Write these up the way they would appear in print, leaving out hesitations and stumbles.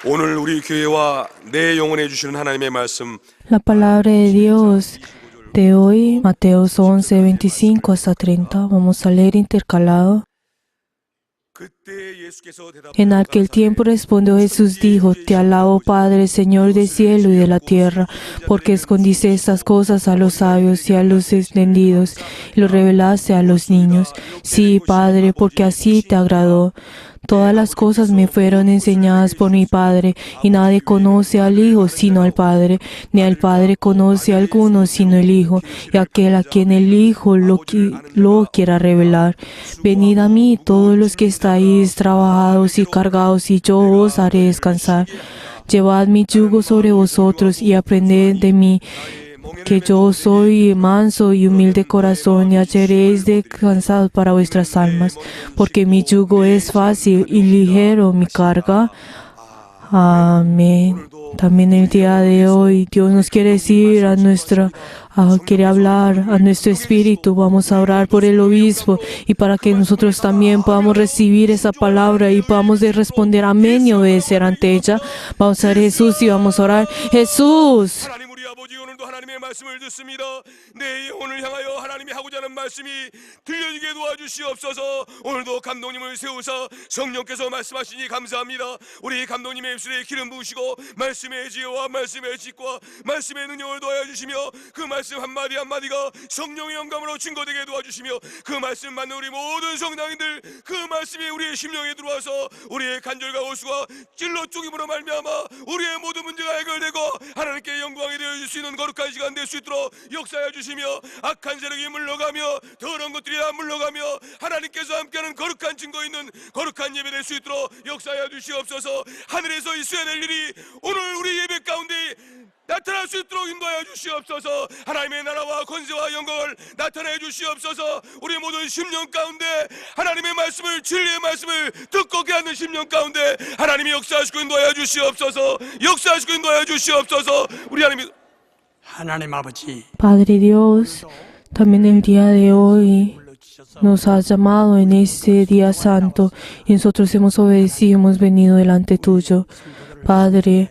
오늘 우리 교회와 내 영혼에 주시는 하나님의 말씀 La palabra de Dios de hoy, Mateos 11, 25 hasta 30. Vamos a leer intercalado. 그때 예수께서 En aquel tiempo respondió Jesús, dijo: Te alabo, Padre, Señor del cielo y de la tierra, porque escondiste estas cosas a los sabios y a los entendidos, y lo revelaste a los niños. Sí, Padre, porque así te agradó. Todas las cosas me fueron enseñadas por mi Padre, y nadie conoce al Hijo sino al Padre, ni al Padre conoce a alguno sino el Hijo, y aquel a quien el Hijo lo quiera revelar. Venid a mí todos los que estáis trabajados y cargados, y yo os haré descansar. Llevad mi yugo sobre vosotros y aprended de mí, que yo soy manso y humilde corazón, y hallaréis descanso para vuestras almas, porque mi yugo es fácil y ligero mi carga. Amén. También el día de hoy Dios nos quiere decir quiere hablar a nuestro espíritu. Vamos a orar por el obispo y para que nosotros también podamos recibir esa palabra y podamos responder amén y obedecer ante ella. Vamos a ver Jesús y vamos a orar. Jesús. 하나님 우리 아버지 오늘도 하나님의 말씀을 듣습니다. 내 영혼을 향하여 하나님이 하고자 하는 말씀이 들려지게 도와주시옵소서. 오늘도 감독님을 세우사 성령께서 말씀하시니 감사합니다. 우리 감독님의 입술에 기름 부으시고 말씀의 지혜와 말씀의 지식과 말씀의 능력을 도와주시며 그 말씀 한마디 한마디가 성령의 영감으로 증거되게 도와주시며 그 말씀 받는 우리 모든 성당인들 그 말씀이 우리의 심령에 들어와서 우리의 간절과 호수가 찔러 쪼김으로 말미암아 우리의 모든 문제가 해결되고 하나님께 영광이 되어줄 수 있는 거룩한 시간 될 수 있도록 역사해 주시며 악한 세력이 물러가며 더러운 것들이 다 물러가며 하나님께서 함께하는 거룩한 증거 있는 거룩한 예배 될 수 있도록 역사해 주시옵소서. 하늘에서 있어야 될 일이 오늘 우리 예배 가운데 나타날 수 있도록 인도하여 주시옵소서. 하나님의 나라와 권세와 영광을 나타내 주시옵소서. 우리 모든 심령 가운데 하나님의 말씀을 진리의 말씀을 듣고 깨닫는 심령 가운데 하나님이 역사하시고 인도하여 주시옵소서. 역사하시고 인도하여 주시옵소서. 우리 하나님 아버지, Padre Dios, también el día de hoy nos has llamado en este día santo y nosotros hemos obedecido, hemos venido delante tuyo. Padre,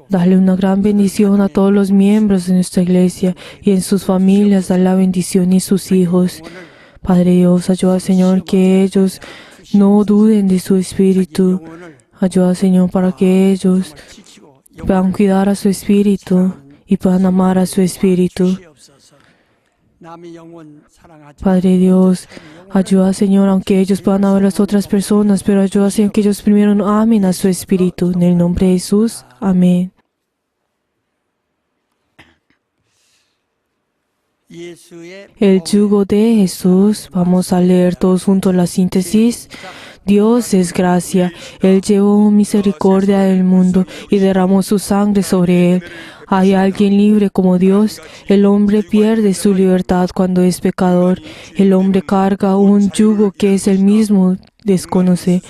dale una gran bendición a todos los miembros de nuestra iglesia y en sus familias, dale la bendición y sus hijos. Padre Dios, ayuda, Señor, que ellos no duden de su espíritu. Ayuda, Señor, para que ellos puedan cuidar a su espíritu y puedan amar a su espíritu. Padre Dios, ayuda, Señor, aunque ellos puedan amar a las otras personas, pero ayuda, Señor, que ellos primero amen a su espíritu. En el nombre de Jesús, amén. El yugo de Jesús, vamos a leer todos juntos la síntesis. Dios es gracia, Él llevó misericordia del mundo y derramó su sangre sobre él. ¿Hay alguien libre como Dios? El hombre pierde su libertad cuando es pecador. El hombre carga un yugo que es el mismo desconoce.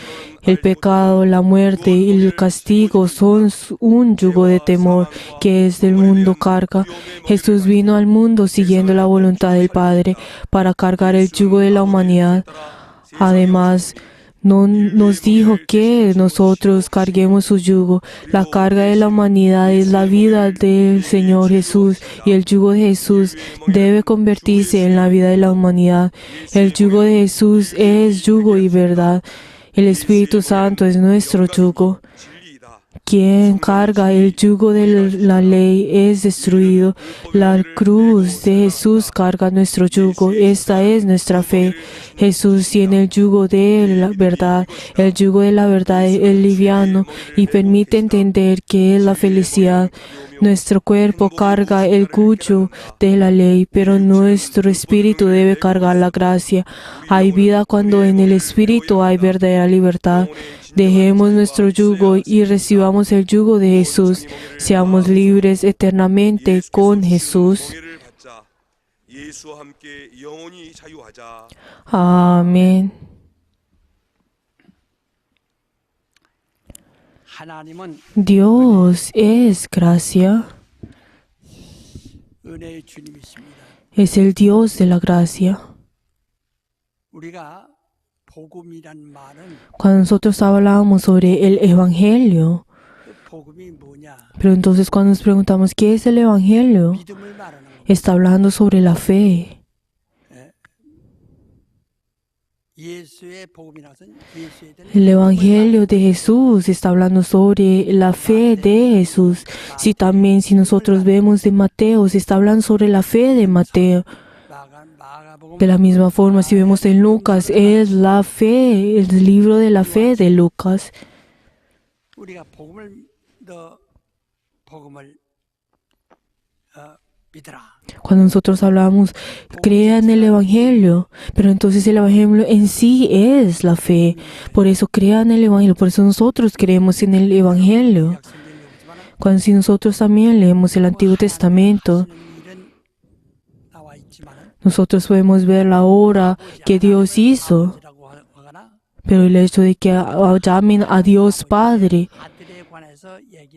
El pecado, la muerte y el castigo son un yugo de temor que es del mundo carga. Jesús vino al mundo siguiendo la voluntad del Padre para cargar el yugo de la humanidad. Además, no nos dijo que nosotros carguemos su yugo. La carga de la humanidad es la vida del Señor Jesús y el yugo de Jesús debe convertirse en la vida de la humanidad. El yugo de Jesús es yugo y verdad. El Espíritu Santo es nuestro yugo. Quien carga el yugo de la ley es destruido. La cruz de Jesús carga nuestro yugo. Esta es nuestra fe. Jesús tiene el yugo de la verdad. El yugo de la verdad es liviano y permite entender que es la felicidad. Nuestro cuerpo carga el yugo de la ley, pero nuestro espíritu debe cargar la gracia. Hay vida cuando en el espíritu hay verdadera libertad. Dejemos nuestro yugo y recibamos el yugo de Jesús. Seamos libres eternamente con Jesús. Amén. Dios es gracia. Es el Dios de la gracia. 복음이란 말은 Cuando nosotros hablábamos sobre el Evangelio, 그 복음이 뭐냐? pero entonces cuando nos preguntamos qué es el Evangelio, 믿음을 말하는 거. está hablando sobre la fe. 예수의 복음이라는 것은 예수에 대한 El Evangelio de Jesús está hablando sobre la fe de Jesús. Si nosotros vemos de Mateo, se está hablando sobre la fe de Mateo. 마가복음 De la misma forma, si vemos en Lucas, es la fe, el libro de la fe de Lucas. 우리가 복음을 믿으라. Cuando nosotros hablamos, crea en el Evangelio, pero entonces el Evangelio en sí es la fe. Por eso crea en el Evangelio, por eso nosotros creemos en el Evangelio. Cuando si nosotros también leemos el Antiguo Testamento, nosotros podemos ver la obra que Dios hizo, pero el hecho de que llamen a Dios Padre,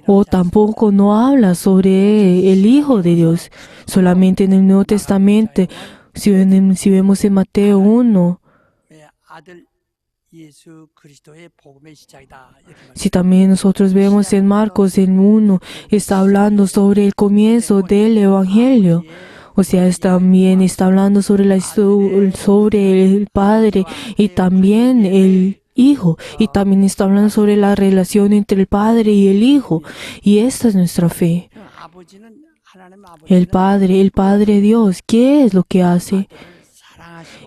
o tampoco no habla sobre el Hijo de Dios. Solamente en el Nuevo Testamento, si vemos en Mateo 1, si también nosotros vemos en Marcos en 1, está hablando sobre el comienzo del Evangelio. O sea, también está hablando sobre el Padre y también el Hijo. Y también está hablando sobre la relación entre el Padre y el Hijo. Y esta es nuestra fe. El Padre Dios, ¿qué es lo que hace?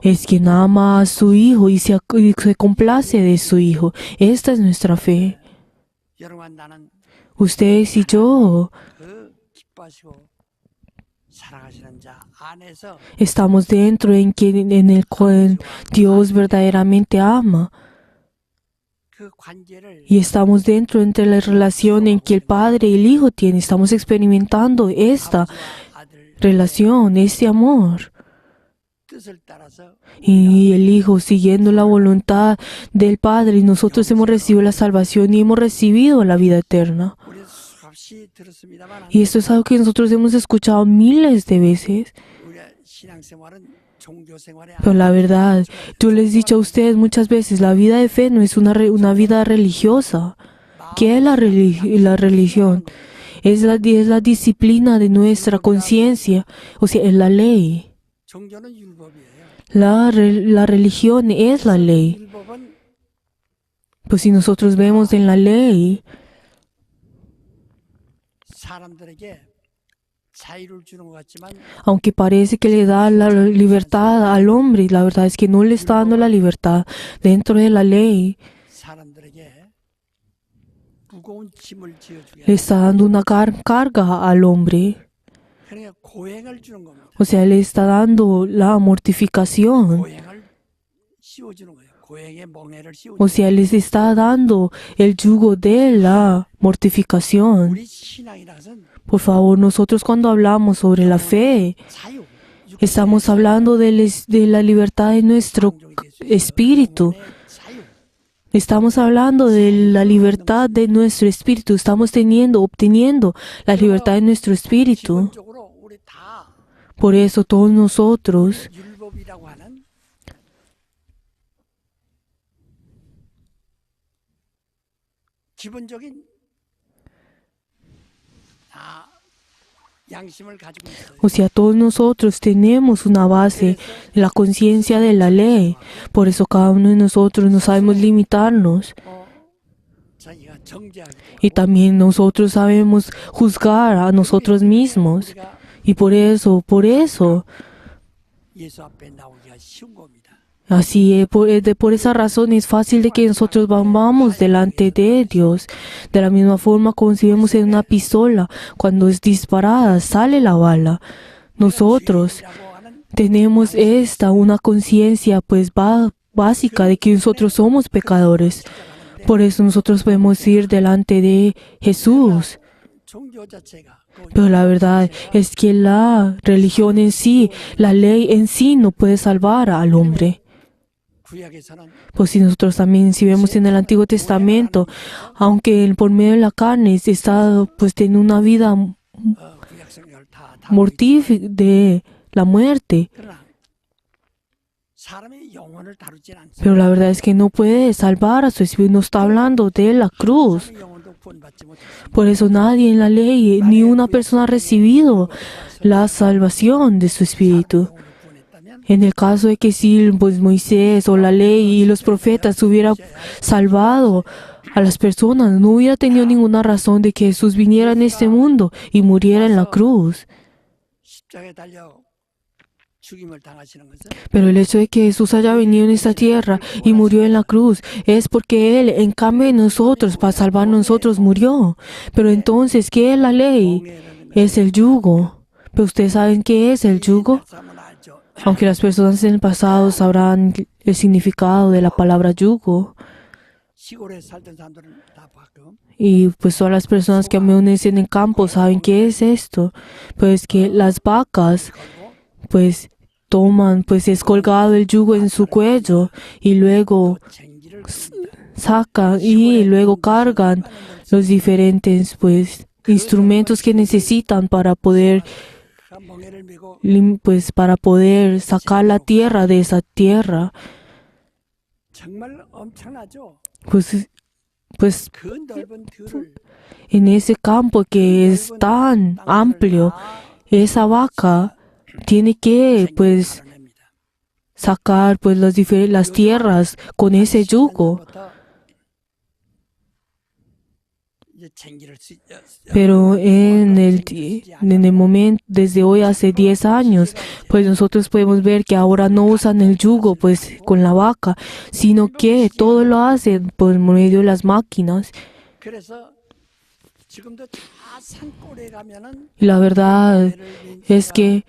Es quien ama a su Hijo y se complace de su Hijo. Esta es nuestra fe. Ustedes y yo estamos dentro en el cual Dios verdaderamente ama. Y estamos dentro entre la relación en que el Padre y el Hijo tienen. Estamos experimentando esta relación, este amor. Y el Hijo siguiendo la voluntad del Padre. Y nosotros hemos recibido la salvación y hemos recibido la vida eterna. Y esto es algo que nosotros hemos escuchado miles de veces. Pero la verdad, yo les he dicho a ustedes muchas veces, la vida de fe no es una vida religiosa. ¿Qué es la religión? Es la disciplina de nuestra conciencia, o sea, es la ley. La religión es la ley. Pues si nosotros vemos en la ley, aunque parece que le da la libertad al hombre, la verdad es que no le está dando la libertad. Dentro de la ley, le está dando una carga al hombre. O sea, le está dando la mortificación. O sea, les está dando el yugo de la mortificación. Por favor, nosotros cuando hablamos sobre la fe, estamos hablando de la libertad de nuestro espíritu. Estamos hablando de la libertad de nuestro espíritu. Estamos obteniendo la libertad de nuestro espíritu. Por eso todos nosotros o sea, todos nosotros tenemos una base, la conciencia de la ley. Por eso cada uno de nosotros no sabemos limitarnos. Y también nosotros sabemos juzgar a nosotros mismos. Y por eso, así es, por esa razón es fácil de que nosotros vamos delante de Dios. De la misma forma como si vemos en una pistola, cuando es disparada, sale la bala. Nosotros tenemos una conciencia pues básica de que nosotros somos pecadores. Por eso nosotros podemos ir delante de Jesús. Pero la verdad es que la religión en sí, la ley en sí no puede salvar al hombre. Pues si nosotros también, si vemos en el Antiguo Testamento, aunque por medio de la carne está pues teniendo una vida mortífica de la muerte, 사람의 영혼을 다루진 않습니다. Pero la verdad es que no puede salvar a su espíritu. No está hablando de la cruz. 사람의 영혼도 구원받지 못했습니다. Por eso nadie en la ley, ni una persona ha recibido la salvación de su espíritu. 영혼을 구원했다면 En el caso de que si pues, Moisés o la ley y los profetas hubieran salvado a las personas, no hubiera tenido ninguna razón de que Jesús viniera en este mundo y muriera en la cruz. 십자가에 달려 죽임을 당하시는 것은 Pero el hecho de que Jesús haya venido en esta tierra y murió en la cruz es porque Él, en cambio de nosotros, para salvar a nosotros, murió. Pero entonces, ¿qué es la ley? 멍에라는 것은 Es el yugo. Pero ustedes saben qué es el yugo. 사람은 알죠. Aunque las personas en el pasado sabrán el significado de la palabra yugo. 시골에 살던 사람들은 다 봤고 Y pues todas las personas que amanecen en campo saben qué es esto. Pues que las vacas, pues toman, pues es colgado el yugo en su cuello y luego 쟁기를 깁니다. sacan y luego cargan los diferentes pues instrumentos que necesitan para poder 그 멍에를 메고 pues para poder sacar la tierra de esa tierra. 정말 엄청나죠. Pues 그 넓은 들을 en ese campo que es tan amplio, esa vaca tiene que pues 냅니다. sacar pues las tierras con ese yugo. 이제 쟁기를 Pero en el momento, desde hoy hace 10 años, pues nosotros podemos ver que ahora no usan el yugo pues con la vaca, sino que todo lo hacen por medio de las máquinas. 그래서 지금도 다 산골에 가면은 Y la verdad es que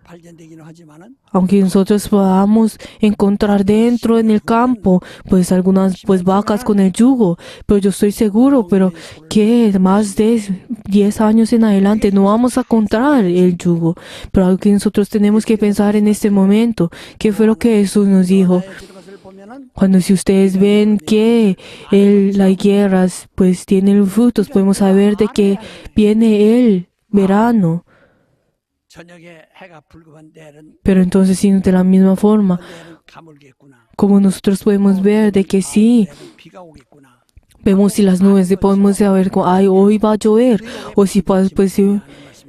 발견되기는 하지만은 aunque nosotros podamos encontrar dentro en el campo, pues algunas pues vacas con el yugo, pero yo estoy seguro, pero que más de 10 años en adelante no vamos a encontrar el yugo. Pero algo que nosotros tenemos que pensar en este momento, ¿qué fue lo que Jesús nos dijo? 이런 것을 보면은 Cuando si ustedes ven que las guerras pues tienen frutos, podemos saber de que viene el verano. 저녁에 해가 불급한 때는 Pero entonces, si de la misma forma, 때는 가물겠구나. como nosotros podemos ver de que sí, 때는 비가 오겠구나. vemos si las nubes, podemos saber, ay, hoy va a llover, o si pues sí,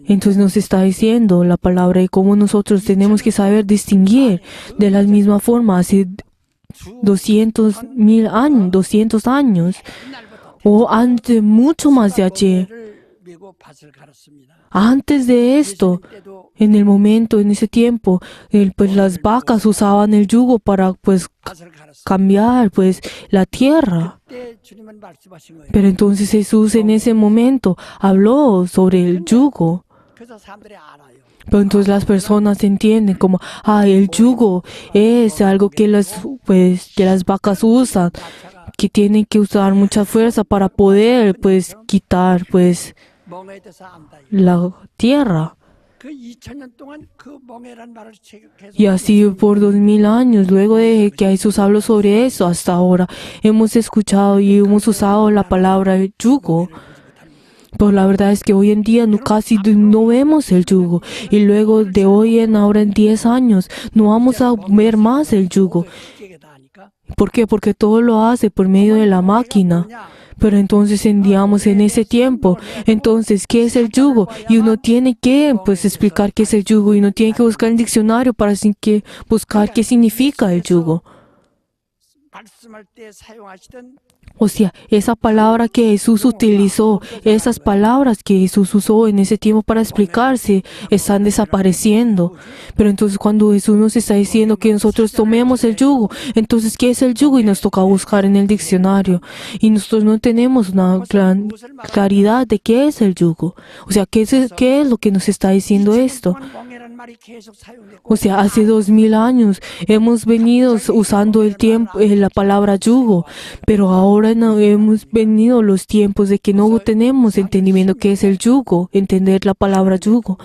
entonces nos está diciendo la palabra y cómo nosotros tenemos que saber distinguir de la misma forma hace 200 años, o antes, mucho más de ayer. 멍에를 메고 밭을 갈았습니다. Antes de esto, 때도 en el momento, en ese tiempo, pues las vacas usaban el yugo para pues 밭을 갈았습니다. cambiar pues la tierra. 그때 주님은 말씀하신 거예요. Pero entonces Jesús en ese momento habló sobre el yugo. 그래서 사람들이 알아요. Pero entonces las personas entienden como, el yugo es algo que que las vacas usan, que tienen que usar mucha fuerza para poder pues quitar pues 멍에에 대해서 안다. la tierra. 그 2000년 동안 그 멍에란 말을 계속 Y así por 2000 años, luego de que Jesús habló sobre eso, hasta ahora hemos escuchado y hemos usado la palabra yugo. Pero la verdad es que hoy en día casi no vemos el yugo. Y luego de hoy en ahora en 10 años no vamos a ver más el yugo. 기계가 다 하니까 ¿Por qué? Porque todo lo hace por medio de la máquina. Pero entonces digamos en ese tiempo, entonces, ¿qué es el yugo? Y uno tiene que pues explicar qué es el yugo y uno tiene que buscar en el diccionario para buscar qué significa el yugo. 말씀할 때 사용하시던 O sea, esa palabra que Jesús utilizó, esas palabras que Jesús usó en ese tiempo para explicarse, están desapareciendo. Pero entonces cuando Jesús nos está diciendo que nosotros tomemos el yugo, entonces ¿qué es el yugo? Y nos toca buscar en el diccionario. Y nosotros no tenemos una gran claridad de qué es el yugo. O sea, ¿qué es lo que nos está diciendo esto? 멍에란 말이 계속 사용되고 O sea, hace 2000 años hemos venido usando la palabra yugo, pero ahora no hemos venido los tiempos de que no tenemos entendimiento qué es el yugo, entender la palabra yugo.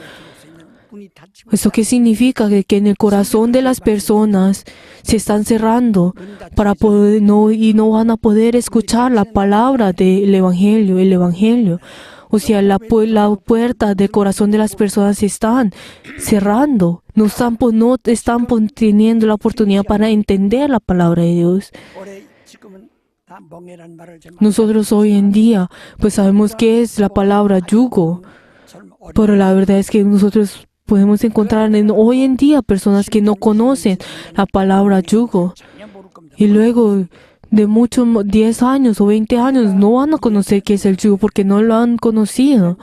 문이 닫히고 ¿Eso qué significa? Que en el corazón de las personas se están cerrando para poder no van a poder escuchar la palabra del Evangelio, el Evangelio. O sea, la puerta del corazón de las personas se están cerrando. No están teniendo la oportunidad para entender la palabra de Dios. 올해 지금은 다 멍해란 말을 좀 Nosotros hoy en día, pues sabemos qué es la palabra yugo. 좀 Pero la verdad es que nosotros podemos encontrar hoy en día personas que no conocen la palabra yugo. 전혀 모를 겁니다. Y luego de muchos 10 años o 20 años no van a conocer qué es el yugo porque no lo han conocido.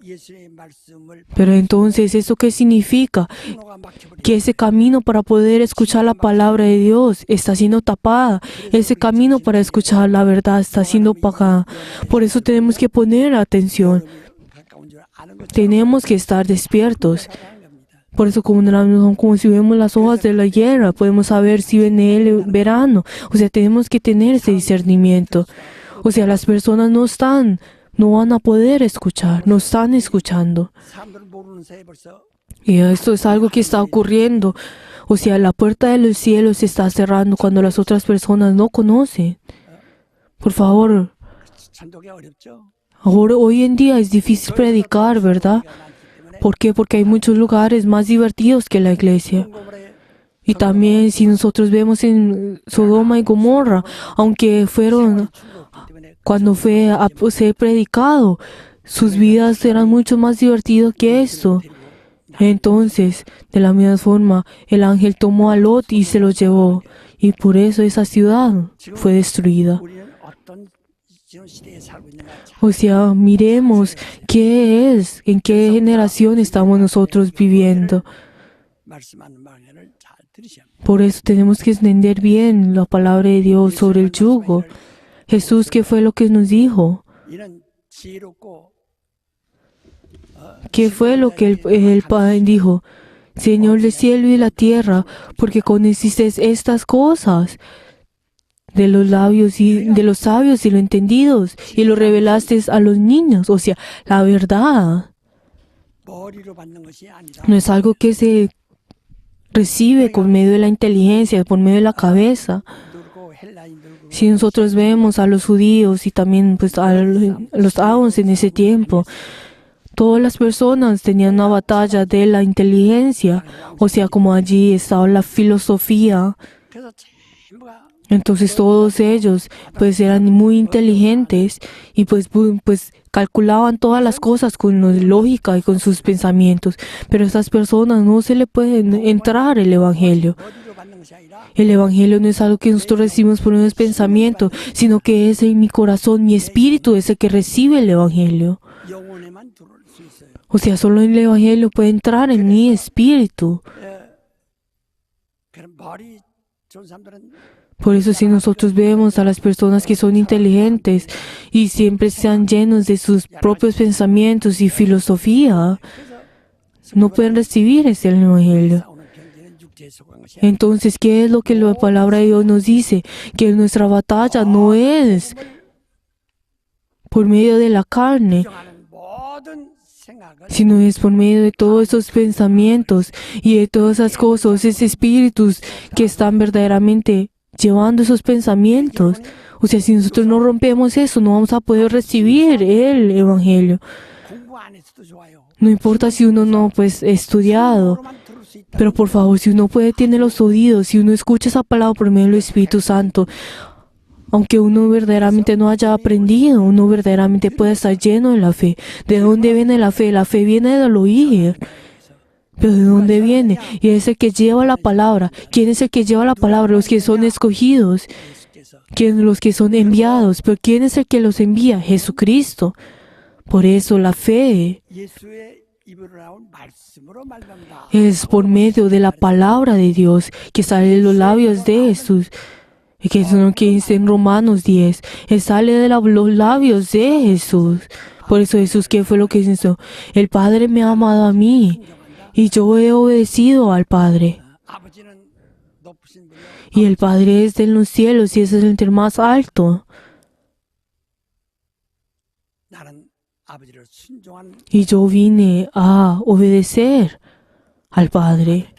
예수의 말씀을 Pero entonces, ¿eso qué significa? 통로가 막혀버리고 Que ese camino para poder escuchar la palabra de Dios está siendo tapada. Ese camino para escuchar la verdad está siendo apagada. Por eso tenemos que poner atención. 가까운 줄 아는 것처럼 Tenemos que estar despiertos. 살아가는 겁니다. Por eso, como si vemos las hojas de la hierba, podemos saber si viene el verano. O sea, tenemos que tener ese discernimiento. O sea, las personas no van a poder escuchar, no están escuchando. 사람들은 모르는 사이에 벌써 Y esto es algo que está ocurriendo. O sea, la puerta de los cielos se está cerrando cuando las otras personas no conocen. Por favor, 전도가 어렵죠. ahora hoy en día es difícil predicar, ¿verdad? ¿Por qué? Porque hay muchos lugares más divertidos que la iglesia. Y también si nosotros vemos en Sodoma y Gomorra, aunque fueron, cuando fue a ser predicado, sus vidas eran mucho más divertidas que esto. Entonces, de la misma forma, el ángel tomó a Lot y se lo llevó. Y por eso esa ciudad fue destruida. 우리는 어떤 지금 시대에 살고 있는가 참 O sea, miremos qué es, en qué generación estamos nosotros viviendo. 말씀하는 방향을 잘 들으셔야 합니다. Por eso tenemos que entender bien la palabra de Dios sobre el yugo. Jesús, ¿qué fue lo que nos dijo? 이는 지혜롭고 ¿Qué fue lo que el Padre dijo? Señor del cielo y de la tierra, porque conociste estas cosas de los labios y de los sabios y los entendidos y lo revelaste a los niños. O sea, la verdad 머리로 받는 것이 아니라 no es algo que se recibe por medio de la inteligencia, por medio de la cabeza. 늘고 헬라인 늘고 Si nosotros vemos a los judíos y también pues a los aún en ese tiempo, todas las personas tenían una batalla de la inteligencia, o sea, como allí estaba la filosofía. 그래서 전부가 Entonces todos ellos pues eran muy inteligentes y pues calculaban todas las cosas con lógica y con sus pensamientos. Pero a estas personas no se le puede entrar el evangelio. 머리로 받는 것이 아니라 El evangelio no es algo que nosotros recibimos por nuestros pensamientos, sino que es en mi corazón, mi espíritu es el que recibe el evangelio. 영혼에만 들어올 수 있어요. O sea, solo el evangelio puede entrar en mi espíritu. 그런 머리 좋은 사람들은 Por eso si nosotros vemos a las personas que son inteligentes y siempre están llenos de sus propios pensamientos y filosofía, no pueden recibir ese evangelio. 싸우는 경기는 육체에 속한 것이 아니라 Entonces, ¿qué es lo que la palabra de Dios nos dice? Que nuestra batalla no es por medio de la carne, 부정하는 모든 생각을 sino es por medio de todos esos pensamientos y de todas esas cosas, esos espíritus que están verdaderamente llevando esos pensamientos. O sea, si nosotros no rompemos eso, no vamos a poder recibir el evangelio. 공부 안 했어도 좋아요. No importa si uno no pues estudiado, 로만 들을 수 있다. pero por favor, si uno puede tener los oídos, si uno escucha esa palabra por medio del Espíritu Santo, aunque uno verdaderamente no haya aprendido, uno verdaderamente puede estar lleno de la fe. ¿De dónde viene la fe? La fe viene del oír. ¿Pero de dónde viene? Y es el que lleva la palabra. ¿Quién es el que lleva la palabra? Los que son escogidos. 예수께서 ¿Quién? Los que son enviados. ¿Pero quién es el que los envía? Jesucristo. Por eso la fe 예수의 입으로 나온 말씀으로 말한다. es por medio de la palabra de Dios que sale de los labios de Jesús. Y que es lo que dice en Romanos 10. Él sale de los labios de Jesús. Por eso Jesús, ¿qué fue lo que hizo? El Padre me ha amado a mí y yo he obedecido al Padre. 아버지는 높으신 분이요. Y el Padre es en los cielos y ese es el ser más alto. 나는 아버지를 순종한 Y yo vine a obedecer al Padre.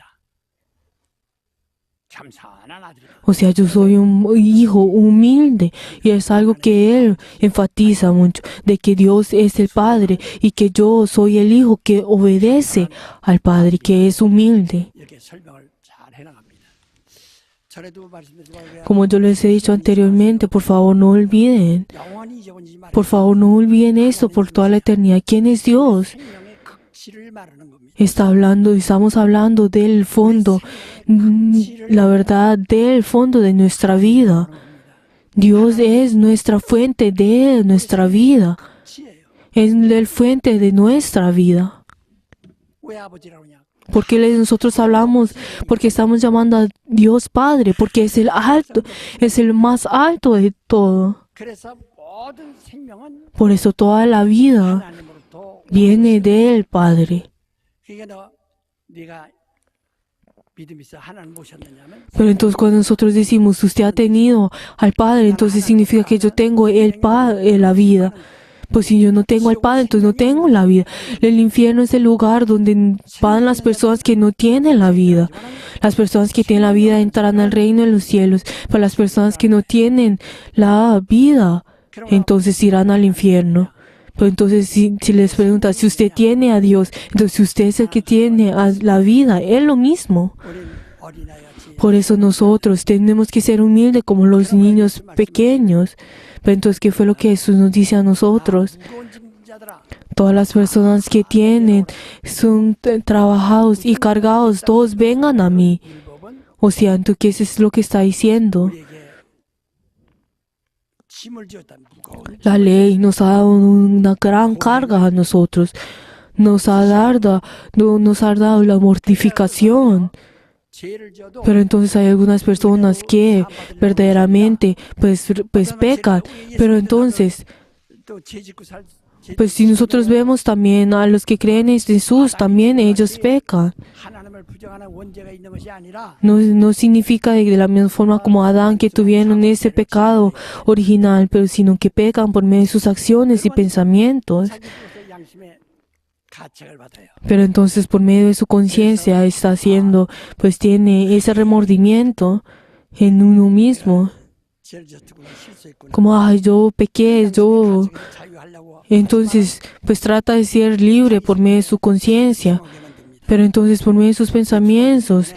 겸손한 아들이다. O sea, yo soy un hijo humilde y es algo que él enfatiza mucho, de que Dios es el Padre y que yo soy el hijo que obedece al Padre, que es humilde. 이렇게 설명을 잘 해나갑니다. 전에도 말씀드렸지만 Como yo les he dicho anteriormente, por favor no olviden, 영원히 잊어버리지 말아요. por favor no olviden esto por toda la eternidad. ¿Quién es Dios? 생명의 극치를 말하는 겁니다. Estamos hablando del fondo, la verdad del fondo de nuestra vida. Dios es nuestra fuente de nuestra vida, 극치예요. es el fuente de nuestra vida. 왜 아버지라고 하냐? ¿Por qué nosotros hablamos? Porque estamos llamando a Dios Padre, porque es el alto, es el más alto de todo. 그래서 모든 생명은 Por eso toda la vida 하나님으로부터 viene del Padre. 그러니까 네가 믿음이 있어 하나님 모셨느냐면 Pero entonces cuando nosotros decimos, usted ha tenido al Padre, entonces significa que yo tengo la vida. Pues si yo no tengo al Padre, entonces no tengo la vida. El infierno es el lugar donde van las personas que no tienen la vida. Las personas que tienen la vida entrarán al reino de los cielos. Pero las personas que no tienen la vida, entonces irán al infierno. Pero entonces si les pregunta, si usted tiene a Dios, entonces usted es el que tiene a la vida, es lo mismo. 우리는 어린아이같이 Por eso nosotros tenemos que ser humildes como los niños pequeños. Pero entonces, ¿qué fue lo que Jesús nos dice a nosotros? 무거운 짐자들아 Todas las personas que son trabajados y cargados, todos vengan a mí. 율법은 O sea, entonces, ¿qué es lo que está diciendo? 우리에게 짐을 지었다. 무거운 La ley nos ha dado una gran carga a nosotros. Nos ha dado la mortificación. 죄를 지어도 Pero entonces hay algunas personas que verdaderamente pues pecan. Pero entonces, 또죄 짓고 살 pues si nosotros vemos también a los que creen en Jesús, también ellos pecan. 하나님을 부정하는 원죄가 있는 것이 아니라 No significa de la misma forma como Adán que tuvieron ese pecado original, pero sino que pecan por medio de sus acciones y pensamientos. 자기로서의 양심의 가책을 받아요. Pero entonces por medio de su conciencia está haciendo, pues tiene ese remordimiento en uno mismo. 죄를 졌구나 실수했구나. Como, ay, yo pequé, yo... 가책에서 자유하려고 Entonces, pues trata de ser libre por medio de su conciencia. 하게 만듭니다. Pero entonces por medio de sus pensamientos,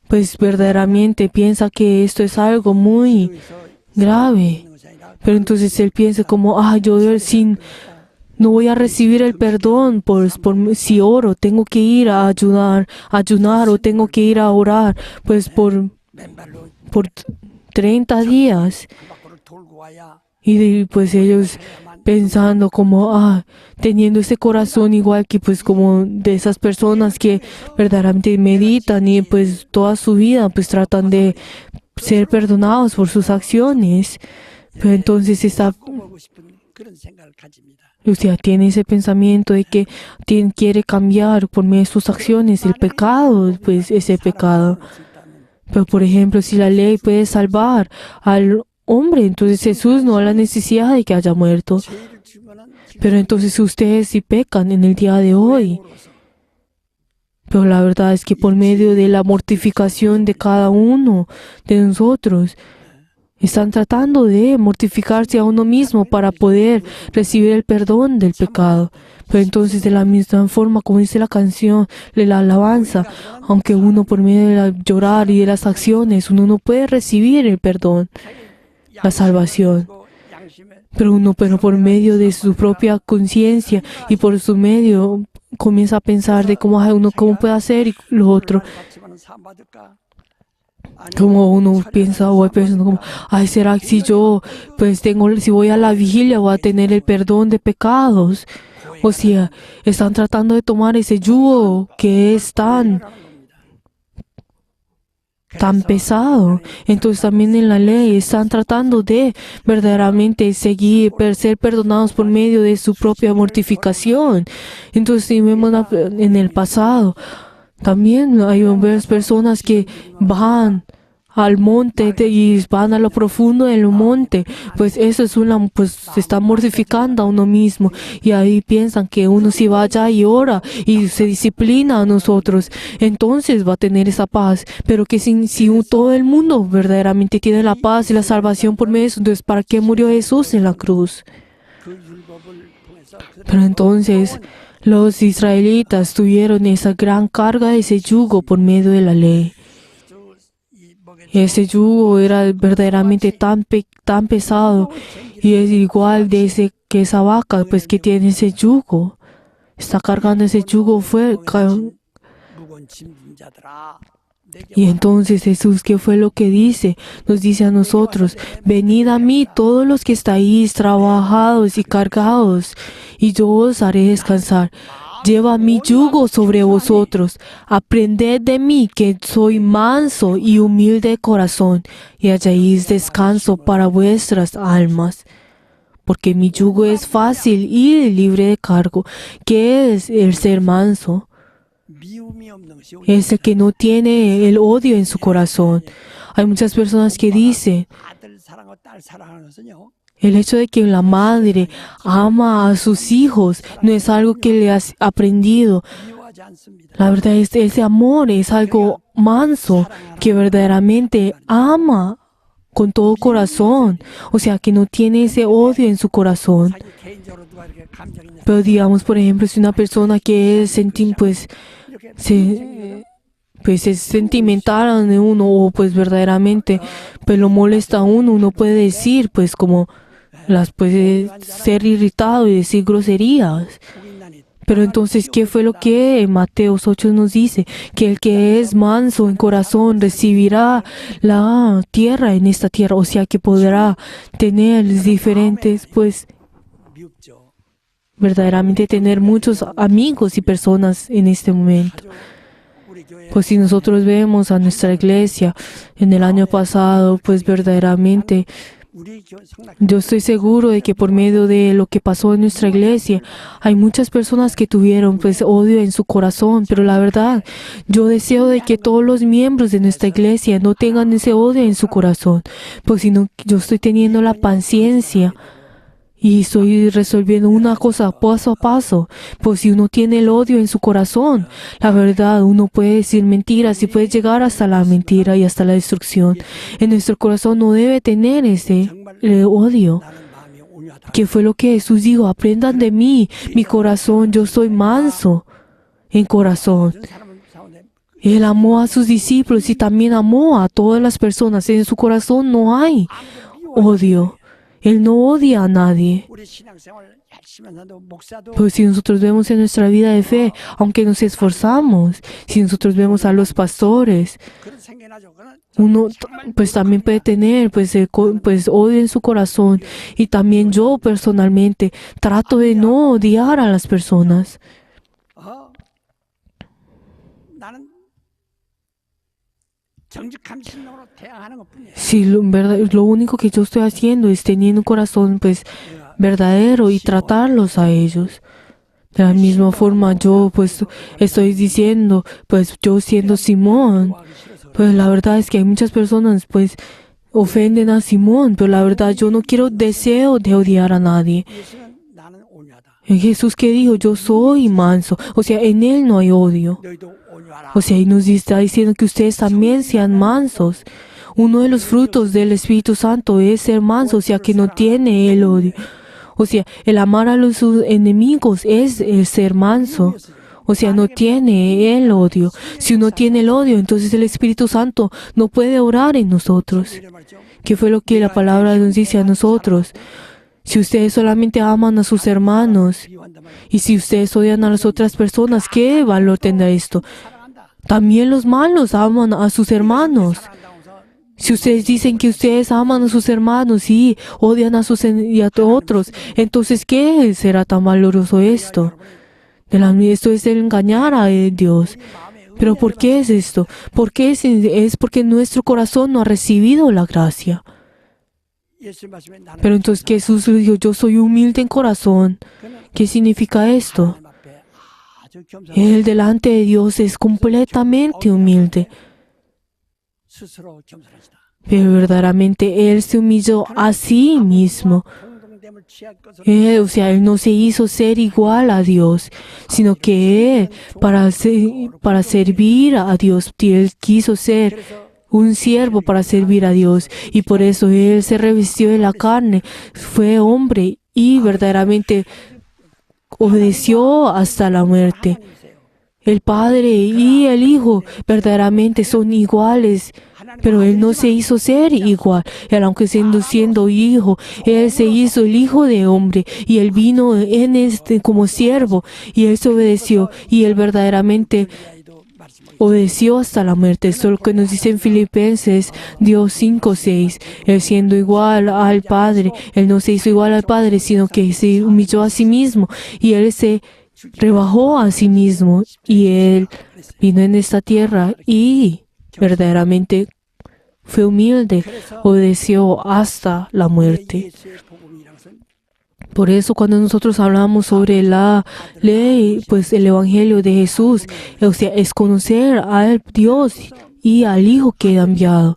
pues verdaderamente piensa que esto es algo muy 그래서 grave. 있는 것이 아니라 Pero entonces él piensa como, yo no voy a recibir el perdón si oro, tengo que ir a ayunar o tengo que ir a orar, pues por 맨발로 30 días. 그 밖으로 돌고 와야 Y pues ellos pensando como, teniendo ese corazón igual que pues como de esas personas que verdaderamente meditan y pues toda su vida pues tratan de ser perdonados por sus acciones. Pero entonces 바꿔보고 싶은 그런 생각을 가집니다. usted tiene ese pensamiento de que quiere cambiar por medio de sus acciones el pecado, pues ese pecado. Pero por ejemplo, si la ley puede salvar al hombre, entonces Jesús no ha la necesidad de que haya muerto. 죄를 지면은 Pero entonces ustedes sí pecan en el día de hoy. Pero la verdad es que por medio de la mortificación de cada uno de nosotros, están tratando de mortificarse a uno mismo para poder recibir el perdón del pecado. Pero entonces de la misma forma, como dice la canción de la alabanza, aunque uno por medio de llorar y de las acciones, uno no puede recibir el perdón, la salvación. Pero por medio de su propia conciencia y por su medio comienza a pensar de cómo puede hacer y lo otro. Como uno piensa o pensando como, ¿será que si yo si voy a la vigilia voy a tener el perdón de pecados? O sea, están tratando de tomar ese yugo que es tan pesado. Entonces también en la ley están tratando de verdaderamente ser perdonados por medio de su propia mortificación. Entonces si vemos en el pasado, también hay varias personas que van al monte y van a lo profundo del monte, pues eso es pues se está mortificando a uno mismo y ahí piensan que uno si va allá y ora y se disciplina a nosotros, entonces va a tener esa paz, pero que si todo el mundo verdaderamente tiene la paz y la salvación por medio de eso, entonces ¿para qué murió Jesús en la cruz? Pero entonces los israelitas tuvieron esa gran carga de ese yugo por medio de la ley. Ese yugo era verdaderamente tan pesado y es igual de que esa vaca, pues que tiene ese yugo. Está cargando ese yugo y entonces Jesús, ¿qué fue lo que dice? Nos dice a nosotros, venid a mí todos los que estáis trabajados y cargados, y yo os haré descansar. Lleva mi yugo sobre vosotros, aprended de mí que soy manso y humilde de corazón, y halláis descanso para vuestras almas. Porque mi yugo es fácil y libre de cargo. ¿Qué es el ser manso? Es el que no tiene el odio en su corazón. Hay muchas personas que dicen, el hecho de que la madre ama a sus hijos no es algo que le has aprendido. La verdad es que ese amor es algo manso, que verdaderamente ama con todo corazón. O sea, que no tiene ese odio en su corazón. Pero digamos, por ejemplo, si una persona que es es sentimental de uno o pues verdaderamente pues lo molesta a uno, uno puede decir pues como puede ser irritado y decir groserías. Pero entonces, ¿qué fue lo que Mateo 8 nos dice? Que el que es manso en corazón recibirá la tierra en esta tierra, o sea que podrá tener diferentes, pues verdaderamente tener muchos amigos y personas en este momento. Pues si nosotros vemos a nuestra iglesia en el año pasado, pues verdaderamente yo estoy seguro de que por medio de lo que pasó en nuestra iglesia, hay muchas personas que tuvieron pues odio en su corazón, pero la verdad, yo deseo de que todos los miembros de nuestra iglesia no tengan ese odio en su corazón, pues si no, yo estoy teniendo la paciencia y estoy resolviendo una cosa paso a paso. Pues si uno tiene el odio en su corazón, la verdad, uno puede decir mentiras y puede llegar hasta la mentira y hasta la destrucción. En nuestro corazón no debe tener ese odio. ¿Qué fue lo que Jesús dijo? Aprendan de mí, mi corazón, yo soy manso en corazón. Él amó a sus discípulos y también amó a todas las personas. En su corazón no hay odio. Él no odia a nadie. Pues si nosotros vemos en nuestra vida de fe, aunque nos esforzamos, si nosotros vemos a los pastores, uno pues también puede tener pues odio en su corazón. Y también yo personalmente trato de no odiar a las personas. Sí, lo único que yo estoy haciendo es teniendo un corazón pues verdadero y tratarlos a ellos. De la misma forma yo pues estoy diciendo, pues yo siendo Simón, pues la verdad es que hay muchas personas pues ofenden a Simón, pero la verdad yo no deseo de odiar a nadie. Jesús que dijo, yo soy manso, o sea, en él no hay odio. O sea, y nos está diciendo que ustedes también sean mansos. Uno de los frutos del Espíritu Santo es ser manso, o sea, que no tiene el odio. O sea, el amar a los enemigos es el ser manso. O sea, no tiene el odio. Si uno tiene el odio, entonces el Espíritu Santo no puede orar en nosotros. ¿Qué fue lo que la palabra nos dice a nosotros? Si ustedes solamente aman a sus hermanos y si ustedes odian a las otras personas, ¿qué valor tendrá esto? También los malos aman a sus hermanos. Si ustedes dicen que ustedes aman a sus hermanos y odian a otros, entonces ¿qué será tan valoroso esto? Esto es el engañar a Dios. ¿Pero por qué es esto? Es porque nuestro corazón no ha recibido la gracia. Pero entonces Jesús dijo, yo soy humilde en corazón. ¿Qué significa esto? Él delante de Dios es completamente humilde. 스스로 겸손하시다. Pero verdaderamente Él se humilló a sí mismo. 공동됨을 취할 것으로 O sea, Él no se hizo ser igual a Dios, sino que Él, para servir a Dios, Él quiso ser un siervo para servir a Dios. Y por eso Él se revistió de la carne, fue hombre y verdaderamente obedeció hasta la muerte. El Padre y el Hijo verdaderamente son iguales, pero Él no se hizo ser igual. Él, aunque siendo hijo, Él se hizo el Hijo de hombre y Él vino como siervo y Él se obedeció y Él verdaderamente obedeció hasta la muerte. Esto es lo que nos dice en Filipenses Dios 5:6. Él siendo igual al Padre, Él no se hizo igual al Padre, sino que se humilló a sí mismo y Él se rebajó a sí mismo y Él vino en esta tierra y verdaderamente fue humilde, obedeció hasta la muerte. 예수의 복음이라는 것은 Por eso cuando nosotros hablamos sobre la ley, pues el Evangelio de Jesús, o sea, es conocer al Dios y al Hijo que ha enviado.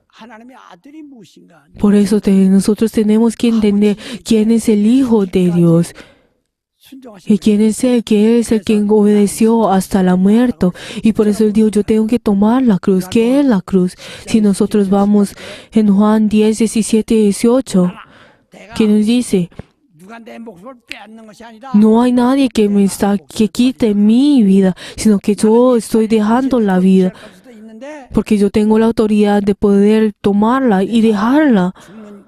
하나님의 아들이 무엇인가? Por eso nosotros tenemos que entender quién es el Hijo de Dios. ¿Y quién es Él? Que Él es el que obedeció hasta la muerte. Y por eso Él dijo, yo tengo que tomar la cruz. ¿Qué es la cruz? Si nosotros vamos en Juan 10, 17 y 18, que nos dice, 누가 내 목숨을 빼앗는 것이 아니라 no hay nadie que quite mi vida, sino que yo estoy dejando la vida, 할 수도 있는데 porque yo tengo la autoridad de poder tomarla y dejarla. 죽는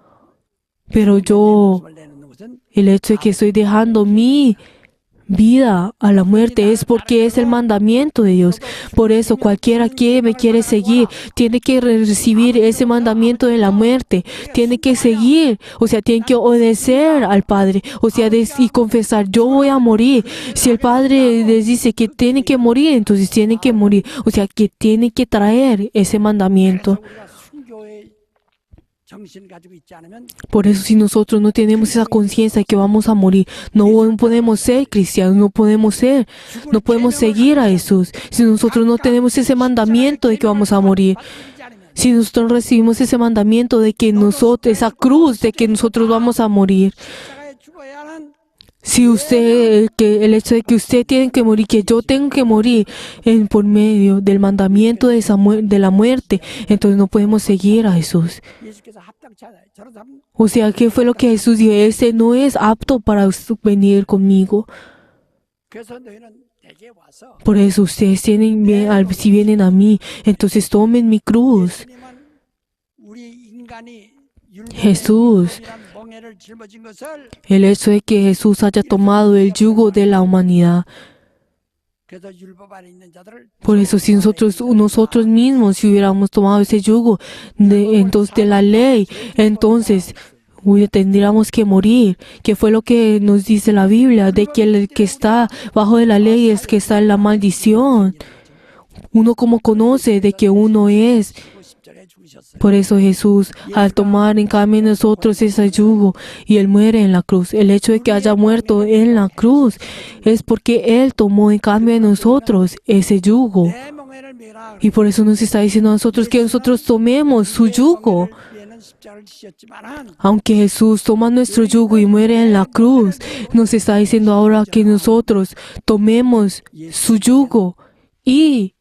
Pero yo, 목숨을 내놓는 것은 el hecho de que estoy dejando mi vida a la muerte es porque es el mandamiento de Dios. Por eso cualquiera que me quiere seguir tiene que recibir ese mandamiento de la muerte, tiene que seguir, o sea, tiene que obedecer al Padre, o sea, y confesar, yo voy a morir. Si el Padre les dice que tiene que morir, entonces tiene que morir, o sea, que tiene que traer ese mandamiento. 우리가 순교의 정신을 가지고 있지 않으면 Por eso si nosotros no tenemos esa conciencia de que vamos a morir, no podemos ser cristianos, no podemos seguir a Jesús. Si nosotros no tenemos ese mandamiento de que vamos a morir, 받지 않으면 si nosotros recibimos ese mandamiento de que esa cruz de que nosotros vamos a morir, 십자가에 죽어야 하는 si el hecho de que usted tiene que morir, que yo tengo que morir por medio del mandamiento de la muerte, entonces no podemos seguir a Jesús. 예수께서 합당치 않아요. 저런 사람 O sea, ¿qué fue lo que Jesús dijo? Este no es apto para venir conmigo. 그래서 너희는 내게 와서 Por eso ustedes si vienen a mí, entonces tomen mi cruz. 예수님은 우리 인간이 Jesús. 율법이란 멍에를 짊어진 것을 El hecho de que Jesús haya tomado el yugo de la humanidad. 그래서 율법 안에 있는 자들을 Por eso si nosotros mismos, si hubiéramos tomado ese yugo de la ley, entonces tendríamos que morir. Que fue lo que nos dice la Biblia, de que el que está bajo de la ley es que está en la maldición. Uno como conoce de que uno es. 십자가에 죽으셨어요. Por eso Jesús, al tomar en cambio nosotros ese yugo, y Él muere en la cruz. El hecho de que haya muerto en la cruz es porque Él tomó en cambio de nosotros ese yugo. 내 멍에를 메라. Y por eso nos está diciendo a nosotros que nosotros tomemos su yugo. 얘는 십자가를 지셨지만은 Aunque Jesús toma nuestro yugo y muere en la cruz, nos está diciendo ahora que nosotros tomemos su yugo y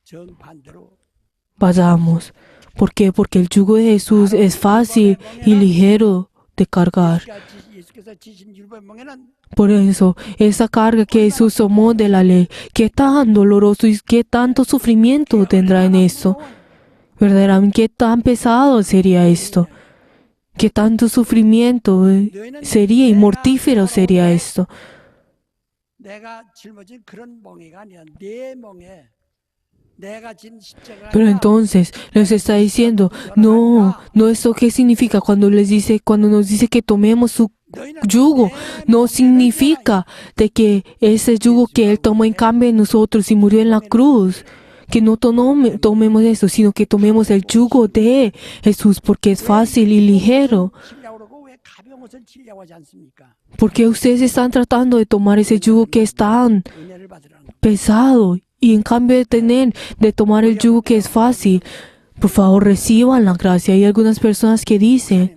정반대로 vayamos. ¿Por qué? Porque el yugo de Jesús es fácil y ligero de cargar. 예수께서 지신 율법 멍에는 Por eso, esa carga que Jesús tomó de la ley, qué tan doloroso y qué tanto sufrimiento tendrá en esto. Verdaderamente, qué tan pesado sería esto. Qué tanto sufrimiento sería y mortífero sería esto. 내가 짊어진 그런 멍에가 아니라 내 멍에 내가 진 십자가 Pero entonces les está diciendo, no esto qué significa cuando nos dice que tomemos su yugo, no significa de que ese yugo que Él tomó en cambio de nosotros y murió en la cruz, que no tomemos eso, sino que tomemos el yugo de Jesús porque es fácil y ligero. 지려고 그러고 왜 가벼운 것을 지려고 하지 않습니까? Porque ustedes están tratando de tomar ese yugo que es tan 은혜를 받으라는 거. pesado y en cambio de tomar el yugo que es fácil. Por favor, reciban la gracia. Hay algunas personas que dicen,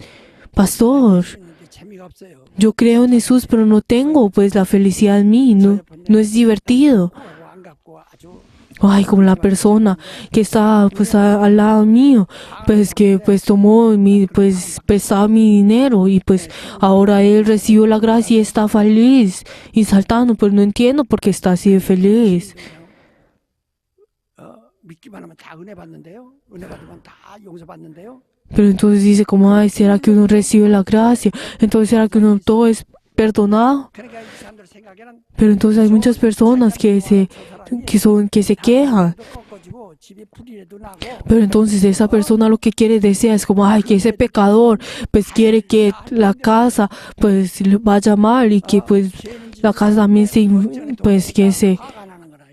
pastor, 있는데 재미가 없어요. yo creo en Jesús, pero no tengo pues la felicidad en mí, no es divertido. 안 갖고 아주 Ay, como la persona que está pues al lado mío, pues que pues tomó pues pesaba mi dinero y pues ahora él recibió la gracia y está feliz y saltando, pero no entiendo por qué está así de feliz. 믿기만 하면 다 은혜 받는데요. 은혜 받으면 다 용서 받는데요. Pero entonces dice como, ay, ¿será que uno recibe la gracia? Entonces, ¿será que uno todo es perdonado? 그러니까 이 사람들 생각에는 Pero entonces hay muchas personas que se quejan. 꺾어지고 집이 불이라도 나고 Pero entonces esa persona lo que quiere, desea es como, ay, que ese pecador pues quiere que la casa pues le vaya mal y que pues la casa también pues que 화가 나는 거라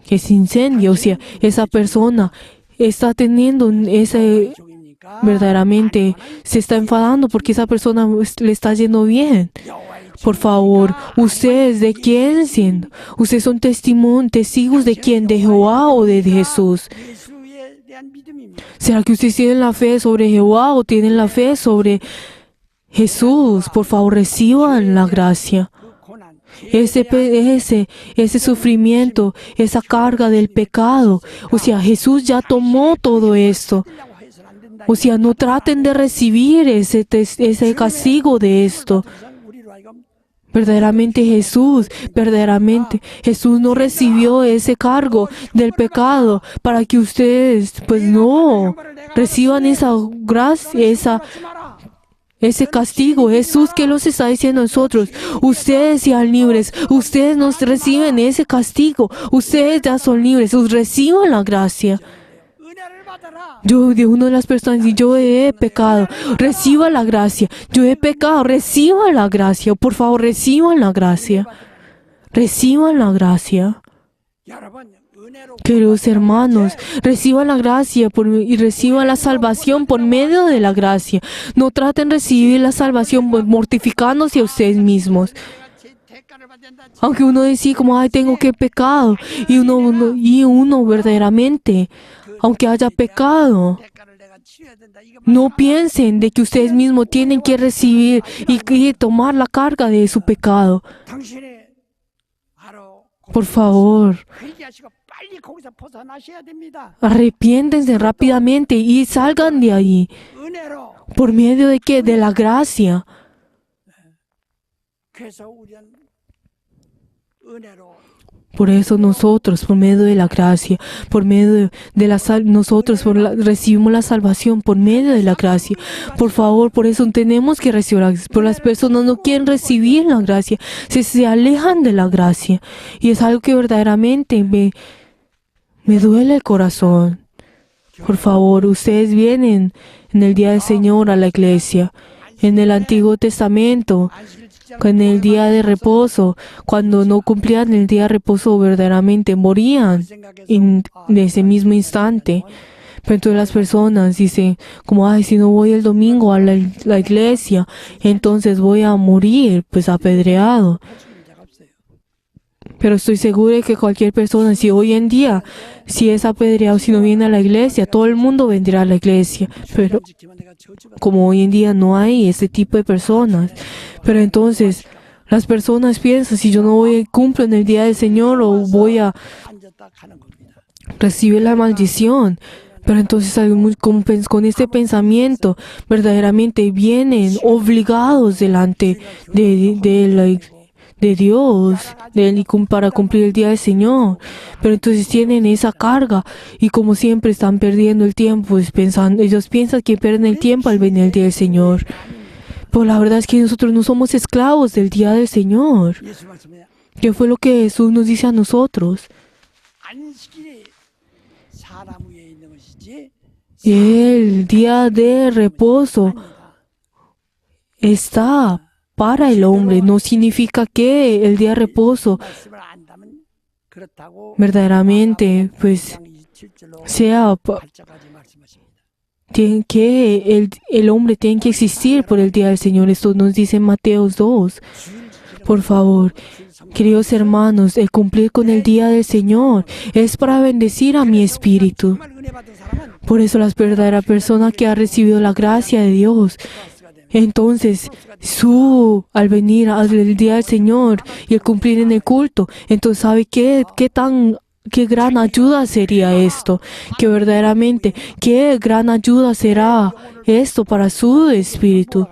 이게. se incendie. O sea, esa persona está teniendo ese, 종이니까 verdaderamente se está enfadando porque esa persona le está yendo bien. Por favor, ¿ustedes de quién siendo? ¿Ustedes son testigos de quién? ¿De Jehová o de Jesús? 예수에 대한 믿음입니다. ¿Será que ustedes tienen la fe sobre Jehová o tienen la fe sobre Jesús? Por favor, reciban la gracia. 그 고난, Ese sufrimiento, esa carga del pecado. O sea, Jesús ya tomó todo esto. 하려고 해서는 안 된다. O sea, no traten de recibir ese castigo de esto. 우리로 하여금 Verdaderamente Jesús no recibió ese cargo del pecado para que ustedes, pues no, reciban esa gracia, ese castigo. Jesús, ¿qué nos está diciendo a nosotros? Ustedes sean libres, ustedes no reciben ese castigo, ustedes ya son libres, reciban la gracia. 은혜를 받아라. Yo de una de las personas, y yo he pecado, reciba la gracia. Yo he pecado, reciba la gracia. Por favor, reciban la gracia. Reciban la gracia. 여러분 은혜로 Queridos hermanos, reciban la gracia y reciban la salvación por medio de la gracia. No traten de recibir la salvación mortificándose a ustedes mismos. 제 대가를 받는다. Aunque uno decía como, ay, tengo que pecado. Y uno verdaderamente, aunque haya pecado, 대가를 내가 치러야 된다. 이거 no piensen de que ustedes mismos tienen que recibir y que tomar la carga de su pecado. 당신이 바로 Por favor, 회개하시고 빨리 거기서 벗어나셔야 됩니다. arrepiéntense rápidamente y salgan de ahí. 은혜로. ¿Por medio de qué? De la gracia. 그래서 우리는 은혜로 Por eso nosotros, por medio de la gracia, por medio de nosotros recibimos la salvación por medio de la gracia. Por favor, por eso tenemos que recibir la gracia. Pero las personas no quieren recibir la gracia, se alejan de la gracia. Y es algo que verdaderamente me duele el corazón. Por favor, ustedes vienen en el día del Señor a la iglesia. En el Antiguo Testamento, en el día de reposo, cuando no cumplían el día de reposo, verdaderamente morían en ese mismo instante. Pero entonces las personas dicen, como, ay, si no voy el domingo a la iglesia, entonces voy a morir, pues apedreado. Pero estoy segura de que cualquier persona, si hoy en día, si es apedreado, si no viene a la iglesia, todo el mundo vendrá a la iglesia. Pero como hoy en día no hay ese tipo de personas, pero entonces las personas piensan, si yo no cumplo en el día del Señor o voy a 앉았다 가는 겁니다. recibir la maldición. Pero entonces con este pensamiento verdaderamente vienen obligados delante de Dios para cumplir el día del Señor. Pero entonces tienen esa carga y como siempre están perdiendo el tiempo, pues ellos piensan que pierden el tiempo al venir el día del Señor. Pero la verdad es que nosotros no somos esclavos del día del Señor. 예수 말씀에 ¿Qué fue lo que Jesús nos dice a nosotros? 안식일이 사람 위에 있는 것이지 El día de reposo está para el hombre. No significa que el día de reposo 말씀을 안다면 그렇다고 verdaderamente pues 27절로 sea 발자까지 말씀하십니다. que el hombre tiene que existir por el día del Señor. Esto nos dice en Mateo 2. Por favor, queridos hermanos, el cumplir con el día del Señor es para bendecir a mi espíritu. 정말 은혜 받은 사람은 Por eso la verdadera persona que ha recibido la gracia de Dios, entonces al venir al día del Señor y el cumplir en el culto, entonces sabe qué gran ayuda sería esto, que verdaderamente qué gran ayuda será esto para su espíritu.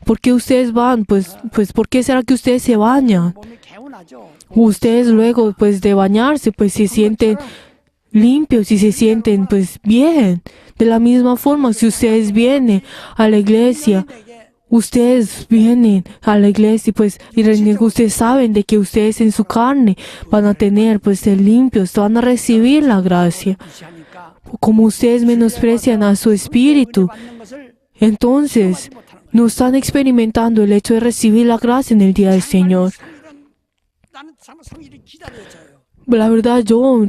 ¿Por qué ustedes van? Pues ¿por qué será que ustedes se bañan? 몸이 개운하죠. Ustedes luego pues de bañarse pues se sienten limpios y se sienten pues bien. De la misma forma, si ustedes vienen a la iglesia, ustedes vienen a la iglesia pues y ustedes saben de que ustedes en su carne van a tener pues ser limpios, van a recibir la gracia. 무시하니까 Como ustedes menosprecian a su espíritu, 받는 것을 entonces no están experimentando el hecho de recibir la gracia en el día del Señor. 나는 정말 성일이 기다려져요. La verdad, yo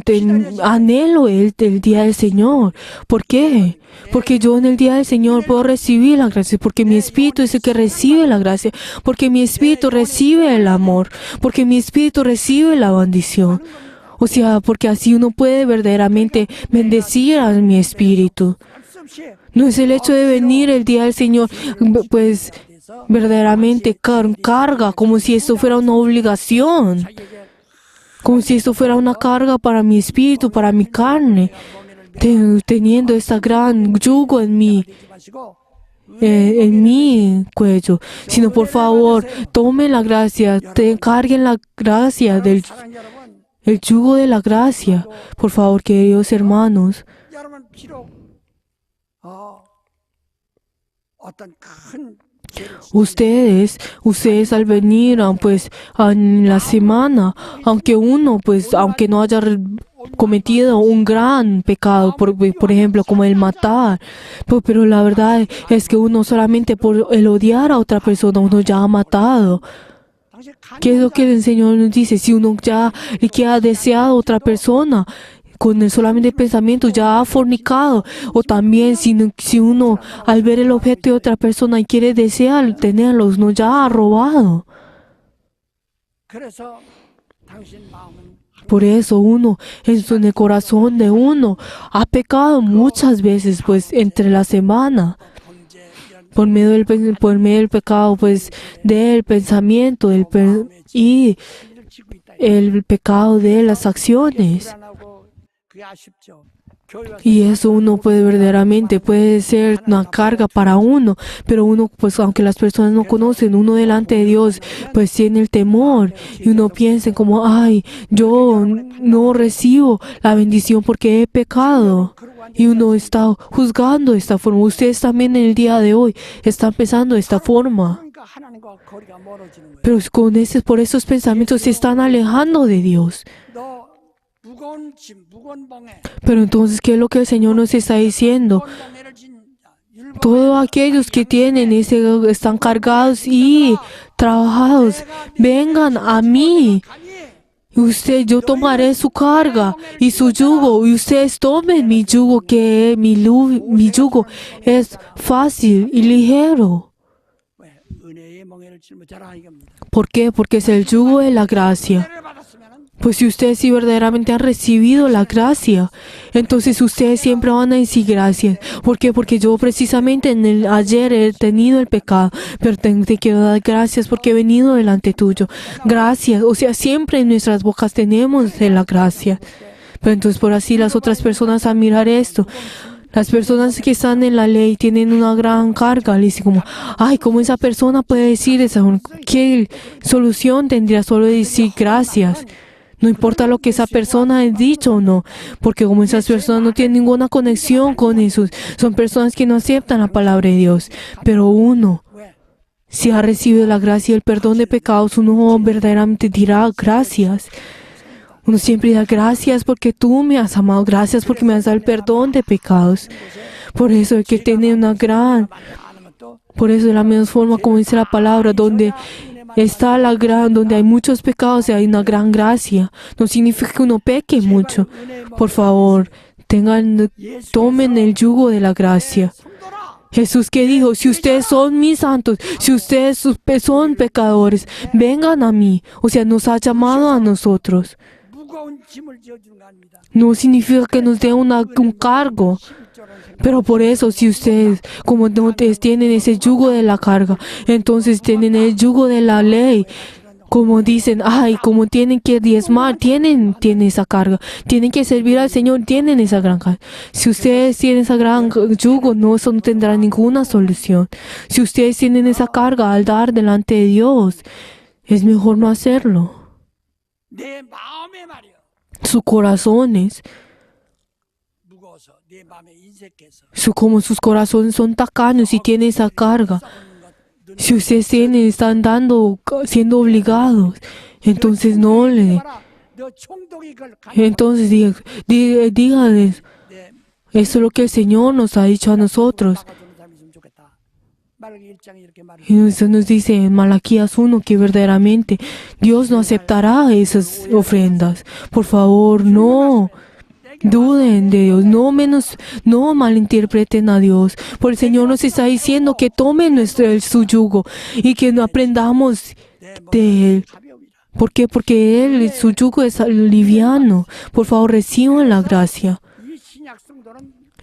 anhelo el día del Señor. ¿Por qué? Porque yo en el día del Señor puedo recibir la gracia, porque mi espíritu es el que recibe la gracia, porque mi espíritu recibe el amor, porque mi espíritu recibe la bendición. O sea, porque así uno puede verdaderamente bendecir a mi espíritu. 할수 없이 No es el hecho de venir el día del Señor, pues verdaderamente carga, como si esto fuera una obligación. 자기에게 Como si esto fuera una carga para mi espíritu, para mi carne, teniendo esta gran yugo en 되지 마시고 mi cuello. Sino por favor, tomen la gracia, carguen la gracia 사랑 여러분, el yugo de la gracia. Por favor, queridos hermanos, 여러분 비록 어떤 큰 죄를 ustedes al venir, pues, en la semana, aunque no haya cometido un gran pecado, por ejemplo, como el matar, pero la verdad es que uno solamente por el odiar a otra persona, uno ya ha matado. 당신 ¿Qué es lo que el Señor nos dice? Si uno ya que ha deseado a otra persona, con el solamente pensamiento ya ha fornicado, o también si uno al ver el objeto de otra persona y quiere desear tenerlos, no ya ha robado. 그래서 당신 마음은 Por eso uno, en el corazón de uno, ha pecado muchas veces, pues, entre la semana, 범죄 이런 por medio del pecado, pues, del pensamiento, y 일을 짓고 있다. el pecado de las acciones. 불안하고 그게 아쉽죠. 교회 와서 Y eso uno puede ser una carga para uno, pero uno, pues aunque las personas no conocen, uno delante de Dios, pues tiene el temor y uno piensa como, ay, yo no recibo la bendición porque he pecado. Y uno está juzgando de esta forma. Ustedes también en el día de hoy están pensando de esta forma. 그러니까 하나님과 거리가 멀어지는 거예요. Pero por esos pensamientos se están alejando de Dios. 너 무거운 짐, 무거운 멍에 Pero entonces, ¿qué es lo que el Señor nos está diciendo? 무거운 멍에를 진 율법 Todos aquellos que están cargados y trabajados, vengan a mí. 가니 Yo tomaré su carga y su yugo, y ustedes tomen mi yugo, que mi yugo es fácil y ligero. 왜 은혜의 멍에를 짊어져라 이겁니다. ¿Por qué? Porque es el yugo de la gracia. 은혜를 받았으면은 Pues si ustedes sí verdaderamente han recibido la gracia, entonces ustedes siempre van a decir gracias. ¿Por qué? Porque yo precisamente ayer he tenido el pecado, pero te quiero dar gracias porque he venido delante tuyo. Gracias. O sea, siempre en nuestras bocas tenemos la gracia. Pero entonces por así las otras personas al mirar esto, las personas que están en la ley tienen una gran carga. Le dicen como, ay, ¿cómo esa persona puede decir eso? ¿Qué solución tendría solo decir gracias? No importa lo que esa persona ha dicho o no, porque como esas personas no tienen ninguna conexión con Jesús, son personas que no aceptan la palabra de Dios. Pero uno, 왜 si ha recibido la gracia y el perdón de pecados, uno verdaderamente dirá gracias. Uno siempre dirá gracias porque tú me has amado, gracias porque me has dado el perdón de pecados. Por eso hay que tener por eso de la misma forma como dice la palabra, donde donde hay muchos pecados y hay una gran gracia. No significa que uno peque mucho. Por favor, tomen el yugo de la gracia. 성도라 Jesús que dijo, si ustedes son mis santos, si ustedes son pecadores, vengan a mí. O sea, nos ha llamado a nosotros. 무거운 짐을 지어주는 거 아닙니다. No significa que nos dé un cargo. Pero por eso, si ustedes, como no tienen ese yugo de la carga, entonces tienen el yugo de la ley. Como dicen, ay, como tienen que diezmar, tienen esa carga. Tienen que servir al Señor, tienen esa gran carga. Si ustedes tienen esa gran yugo, eso no tendrá ninguna solución. Si ustedes tienen esa carga al dar delante de Dios, es mejor no hacerlo. 내 마음에 말이요. Sus corazones, 무거워서 내 마음에 인색해서 como sus corazones son tacaños y tienen esa carga. Si ustedes están siendo obligados, entonces no le... 너 총독이 그걸 Entonces díganles, eso es lo que el Señor nos ha dicho a nosotros. Y nos dice en Malaquías 1 que verdaderamente Dios no aceptará esas ofrendas. Por favor, no duden de Dios, no malinterpreten a Dios. Por el Señor nos está diciendo que tomen su yugo y que aprendamos de Él. ¿Por qué? Porque su yugo es liviano. Por favor, reciban la gracia.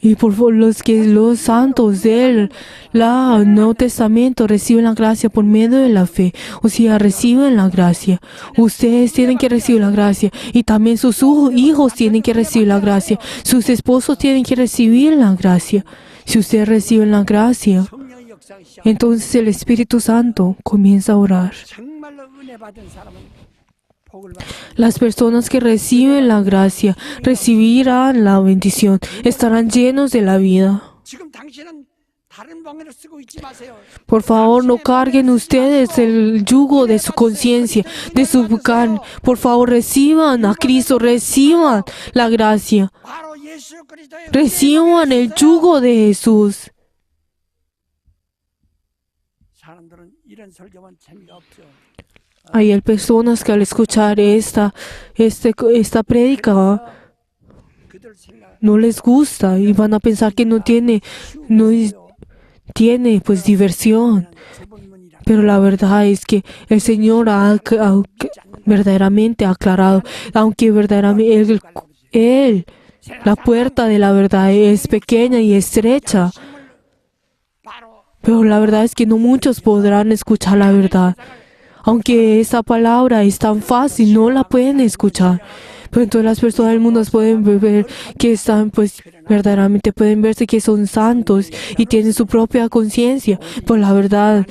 Y por favor, los santos del Nuevo Testamento reciben la gracia por medio de la fe. O sea, reciben la gracia. Ustedes tienen que recibir la gracia. Y también sus hijos tienen que recibir la gracia. Sus esposos tienen que recibir la gracia. Si ustedes reciben la gracia, entonces el Espíritu Santo comienza a orar. Las personas que reciben la gracia recibirán la bendición, estarán llenos de la vida. Por favor, no carguen ustedes el yugo de su conciencia, de su carne. Por favor, reciban a Cristo, reciban la gracia. Reciban el yugo de Jesús. Hay personas que al escuchar esta prédica no les gusta y van a pensar que no tiene pues diversión. Pero la verdad es que el Señor verdaderamente ha aclarado, aunque verdaderamente la puerta de la verdad es pequeña y estrecha. Pero la verdad es que no muchos podrán escuchar la verdad. Aunque esa palabra es tan fácil, no la pueden escuchar. Pero entonces las personas del mundo pueden ver que están, pues, verdaderamente pueden verse que son santos y tienen su propia conciencia. Pero la verdad,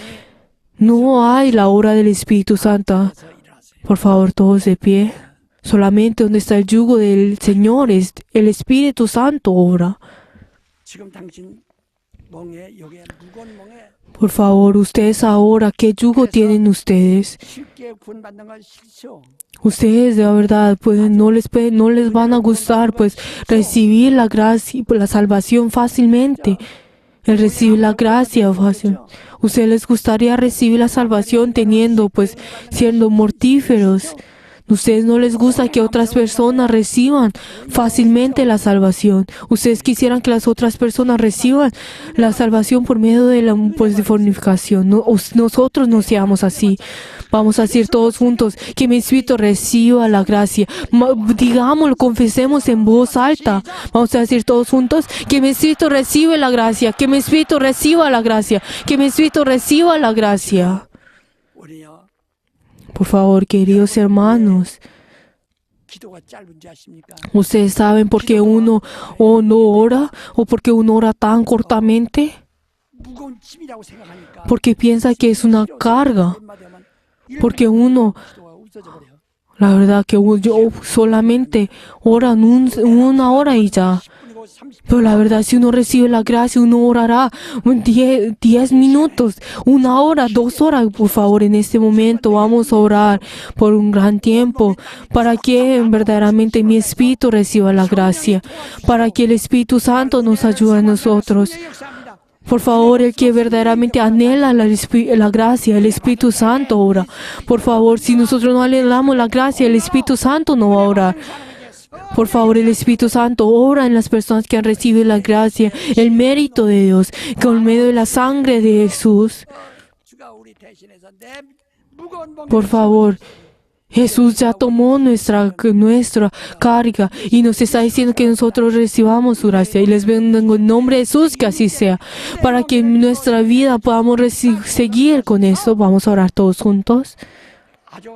no hay la obra del Espíritu Santo. Por favor, todos de pie. Solamente donde está el yugo del Señor, es el Espíritu Santo obra. Por favor, ustedes ahora, ¿qué yugo tienen ustedes? Ustedes de verdad no les van a gustar pues recibir la gracia, la salvación fácilmente. El recibir la gracia fácil. Ustedes les gustaría recibir la salvación siendo mortíferos. Ustedes no les gusta que otras personas reciban fácilmente la salvación. Ustedes quisieran que las otras personas reciban la salvación por medio de la de fornicación. Nosotros no seamos así. Vamos a decir todos juntos que mi espíritu reciba la gracia. Digámoslo, confesemos en voz alta. Vamos a decir todos juntos que mi espíritu recibe la gracia. Que mi espíritu reciba la gracia. Que mi espíritu reciba la gracia. Por favor, queridos hermanos, ¿ustedes saben por qué uno no ora o por qué uno ora tan cortamente? Porque piensa que es una carga. Porque la verdad que yo solamente ora una hora y ya. Pero la verdad, si uno recibe la gracia, uno orará 10 minutos, 1 hora, 2 horas. Por favor, en este momento vamos a orar por un gran tiempo para que verdaderamente mi espíritu reciba la gracia, para que el Espíritu Santo nos ayude a nosotros. Por favor, el que verdaderamente anhela la gracia, el Espíritu Santo ora. Por favor, si nosotros no anhelamos la gracia, el Espíritu Santo no va a orar. Por favor, el Espíritu Santo obra en las personas que han recibido la gracia, el mérito de Dios, con medio de la sangre de Jesús. 주가 우리 대신해서 내 무거운 멍에 Por favor, Jesús ya tomó nuestra carga y nos está diciendo que nosotros recibamos su gracia. Y les bendigo en nombre de Jesús que así sea. Para que en nuestra vida podamos seguir con esto, vamos a orar todos juntos. 아주